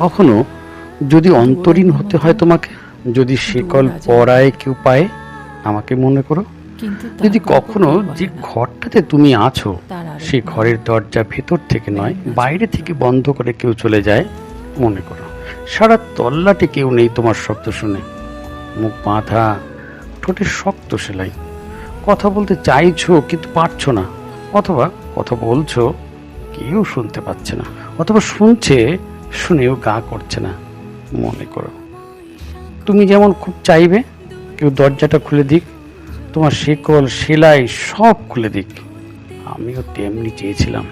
কখনো যদি অন্তরীণ হতে হয় তোমাকে, যদি শিকল পরায় কেউ পায়, আমাকে মনে করো। যদি কখনো যে ঘরটাতে তুমি আছো সেই ঘরের দরজা ভেতর থেকে নয় বাইরে থেকে বন্ধ করে কেউ চলে যায়, মনে করো। সারা তল্লাটে কেউ নেই তোমার শব্দ শুনে, মুখ বাঁধা, ঠোঁটে শক্ত সেলাই, কথা বলতে চাইছো কিন্তু পারছো না, অথবা কথা বলছো কেউ শুনতে পাচ্ছে না, অথবা শুনছে শুনেও গা করছে না, মনে করো। তুমি যেমন খুব চাইবে কেউ দরজাটা খুলে দিক, তোমার শিকল সেলাই সব খুলে দিক, আমিও তেমনি চেয়েছিলাম।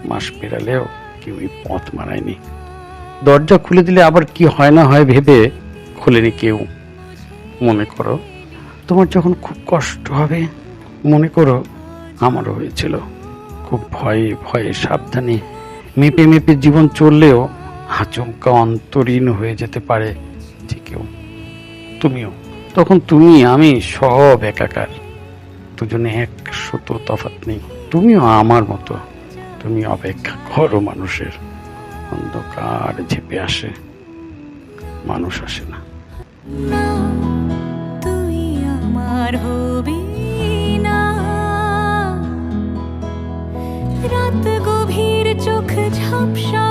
মাস পেরালেও কেউ এই পথ মারায়নি। দরজা খুলে দিলে আবার কি হয় না হয় ভেবে খোলেনি কেউ, মনে করো। তোমার যখন খুব কষ্ট হবে, মনে করো আমারও হয়েছিল। খুব ভয়ে ভয়ে সাবধানে মেপে মেপে জীবন চললেও আচমকা অন্তরীণ হয়ে যেতে পারে যে কেউ। তুমিও তখন, তুমি আমি সব একাকার, দুজনে এক সুতো তফাৎ নেই। তুমিও আমার মতো, তুমি অপেক্ষা করো মানুষের। অন্ধকার ঝেপে আসে, মানুষ আসে না। তুই আমার হবি না, রাত গভীর চোখ ঝাপসা